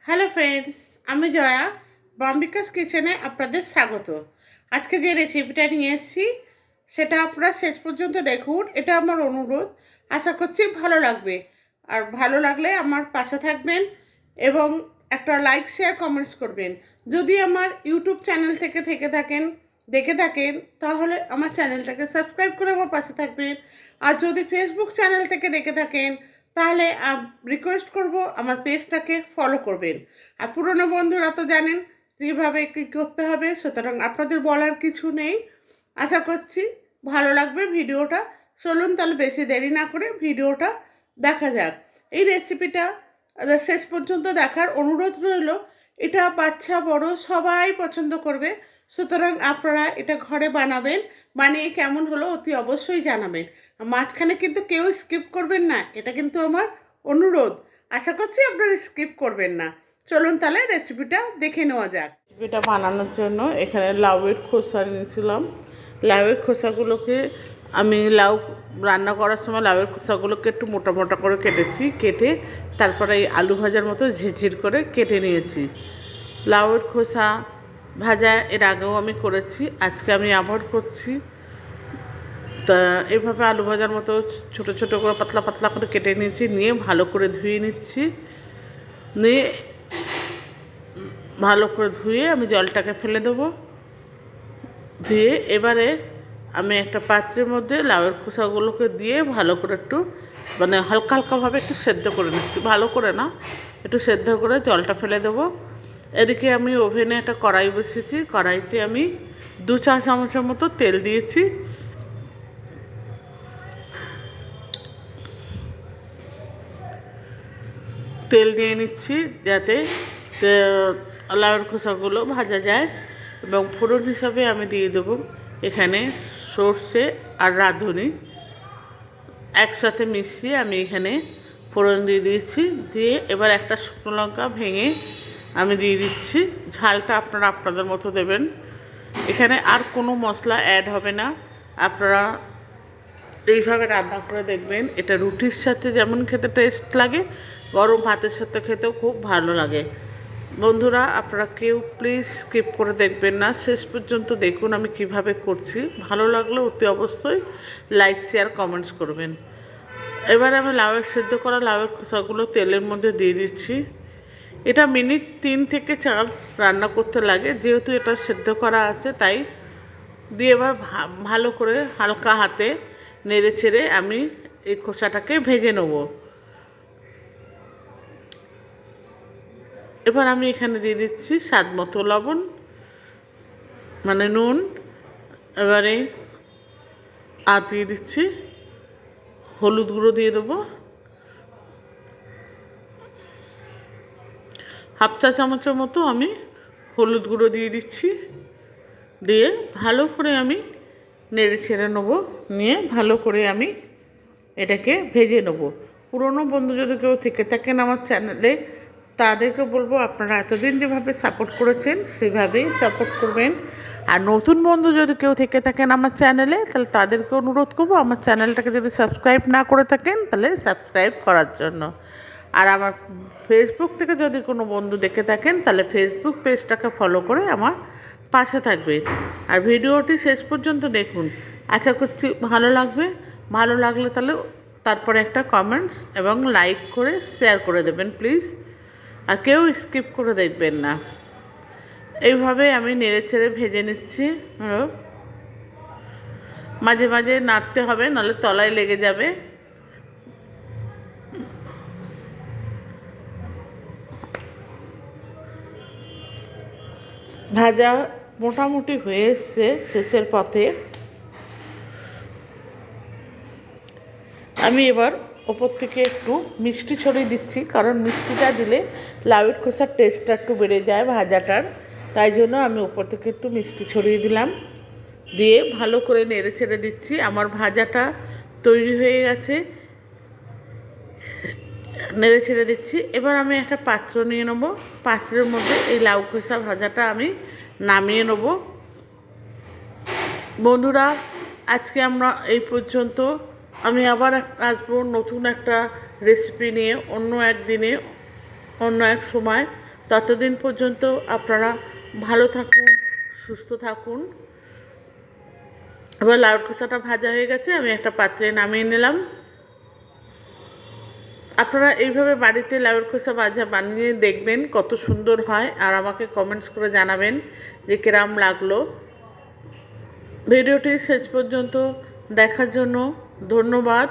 Hello friends, আমি জয়া বম্বিকাস কিচেনে আপনাদের স্বাগত। আজকে যে রেসিপিটা নিয়ে এসেছি সেটা আপনারা শেষ পর্যন্ত দেখুন, এটা আমার অনুরোধ। আশা করছি ভালো লাগবে। আর ভালো লাগলে আমার পাশে থাকবেন এবং একটা লাইক শেয়ার কমেন্টস করবেন। যদি আমার ইউটিউব চ্যানেল থেকে দেখে থাকেন তাহলে আমার চ্যানেলটাকে সাবস্ক্রাইব করে আমার পাশে থাকবেন। আর যদি ফেসবুক চ্যানেল থেকে দেখে থাকেন তাহলে রিকোয়েস্ট করব আমার পেজটাকে ফলো করবেন। আর পুরনো বন্ধুরা তো জানেন যেভাবে কী করতে হবে, সুতরাং আপনাদের বলার কিছু নেই। আশা করছি ভালো লাগবে ভিডিওটা। চলুন তাহলে বেশি দেরি না করে ভিডিওটা দেখা যাক। এই রেসিপিটা শেষ পর্যন্ত দেখার অনুরোধ রইল। এটা বাচ্চা বড় সবাই পছন্দ করবে, সুতরাং আপনারা এটা ঘরে বানাবেন। বানিয়ে কেমন হলো অতি অবশ্যই জানাবেন। মাঝখানে কিন্তু কেউ স্কিপ করবেন না, এটা কিন্তু আমার অনুরোধ। আশা করছি আপনারা স্কিপ করবেন না। চলুন তাহলে রেসিপিটা দেখে নেওয়া যাক। রেসিপিটা বানানোর জন্য এখানে লাউয়ের খোসা নিয়েছিলাম। লাউয়ের খোসাগুলোকে আমি রান্না করার সময় লাউয়ের খোসাগুলোকে একটু মোটা মোটা করে কেটে তারপরে এই আলু ভাজার মতো ঝিরঝির করে কেটে নিয়েছি। লাউয়ের খোসা ভাজা এর আগেও আমি করেছি, আজকে আমি আবার করছি। তা এইভাবে আলু ভাজার মতো ছোটো ছোটো করে পাতলা পাতলা করে কেটে নিয়েছি, নিয়ে ভালো করে ধুয়ে নিচ্ছি। নিয়ে ভালো করে ধুয়ে আমি জলটাকে ফেলে দেবো। ধুয়ে এবারে আমি একটা পাত্রের মধ্যে লাউয়ের খোসাগুলোকে দিয়ে ভালো করে একটু হালকা হালকাভাবে একটু সেদ্ধ করে নিচ্ছি, ভালো করে না, একটু সেদ্ধ করে জলটা ফেলে দেবো। এদিকে আমি ওভেনে একটা কড়াই বসিয়েছি, কড়াইতে আমি 2 চা চামচের মতো তেল দিয়েছি। তেল দিয়ে নিচ্ছি যাতে লাউয়ের খোসাগুলো ভাজা যায়। এবং ফোড়ন হিসাবে আমি দিয়ে দেবো এখানে সর্ষে আর রাঁধুনি একসাথে মিশিয়ে আমি এখানে ফোড়ন দিয়ে দিয়েছি। দিয়ে এবার একটা শুকনো লঙ্কা ভেঙে আমি দিয়ে দিচ্ছি। ঝালটা আপনারা আপনাদের মতো দেবেন। এখানে আর কোনো মশলা অ্যাড হবে না। আপনারা এইভাবে রান্না করে দেখবেন, এটা রুটির সাথে যেমন খেতে টেস্ট লাগে, গরম ভাতের সাথে খেতেও খুব ভালো লাগে। বন্ধুরা, আপনারা কেউ প্লিজ স্কিপ করে দেখবেন না, শেষ পর্যন্ত দেখুন আমি কিভাবে করছি। ভালো লাগলে অতি অবশ্যই লাইক শেয়ার কমেন্টস করবেন। এবার আমি সেদ্ধ করা লাউয়ের খোসাগুলো তেলের মধ্যে দিয়ে দিচ্ছি। এটা মিনিট 3 থেকে 4 রান্না করতে লাগে, যেহেতু এটা সেদ্ধ করা আছে তাই। দিয়ে এবার ভালো করে হালকা হাতে নেড়ে চেড়ে আমি এই খোসাটাকে ভেজে নেব। এবার আমি এখানে দিয়ে দিচ্ছি স্বাদ মতো লবণ, নুন। এবারে আর দিয়ে দিচ্ছি হলুদ গুঁড়ো, দিয়ে দেবো 1/2 চা চামচের মতো আমি হলুদ গুঁড়ো দিয়ে দিচ্ছি। দিয়ে ভালো করে আমি নেড়ে ছেড়ে নেবো, নিয়ে ভালো করে আমি এটাকে ভেজে নেব। পুরনো বন্ধু যদি কেউ থেকে থাকেন আমার চ্যানেলে, তাদেরকে বলবো আপনারা এতদিন যেভাবে সাপোর্ট করেছেন সেভাবেই সাপোর্ট করবেন। আর নতুন বন্ধু যদি কেউ থেকে থাকেন আমার চ্যানেলে, তাহলে তাদেরকে অনুরোধ করবো আমার চ্যানেলটাকে যদি সাবস্ক্রাইব না করে থাকেন তাহলে সাবস্ক্রাইব করার জন্য। আর আমার ফেসবুক থেকে যদি কোনো বন্ধু দেখে থাকেন তাহলে ফেসবুক পেজটাকে ফলো করে আমার পাশে থাকবেন। আর ভিডিওটি শেষ পর্যন্ত দেখুন, আশা করছি ভালো লাগবে। ভালো লাগলে তাহলে তারপরে একটা কমেন্টস এবং লাইক করে শেয়ার করে দেবেন প্লিজ। আর কেউ স্কিপ করে দেখবেন না। এইভাবে আমি নেড়ে চেড়ে ভেজে নিচ্ছি। মাঝে মাঝে নাড়তে হবে, নাহলে তলায় লেগে যাবে। ভাজা মোটামুটি হয়ে এসছে শেষের পথে। আমি এবার ওপর থেকে একটু মিষ্টি ছড়িয়ে দিচ্ছি, কারণ মিষ্টিটা দিলে লাউয়ের খোসার টেস্টটা একটু বেড়ে যায় ভাজাটার। তাই জন্য আমি ওপর থেকে একটু মিষ্টি ছড়িয়ে দিলাম। দিয়ে ভালো করে নেড়ে ছেড়ে দিচ্ছি। আমার ভাজাটা তৈরি হয়ে গেছে, নেড়ে ছেড়ে দিচ্ছি। এবার আমি একটা পাত্র নিয়ে নেব, পাত্রের মধ্যে এই লাউ খোসা ভাজাটা আমি নামিয়ে নেব। বন্ধুরা, আজকে আমরা এই পর্যন্ত। আমি আবার আসবো নতুন একটা রেসিপি নিয়ে অন্য একদিনে, অন্য এক সময়। ততদিন পর্যন্ত আপনারা ভালো থাকুন, সুস্থ থাকুন। এবার লাউয়ের খোসাটা ভাজা হয়ে গেছে, আমি একটা পাত্রে নামিয়ে নিলাম। আপনারা এইভাবে বাড়িতে লাউয়ের খোসা ভাজা বানিয়ে দেখবেন কত সুন্দর হয়, আর আমাকে কমেন্টস করে জানাবেন যে কিরম লাগলো। ভিডিওটি শেষ পর্যন্ত দেখার জন্য ধন্যবাদ।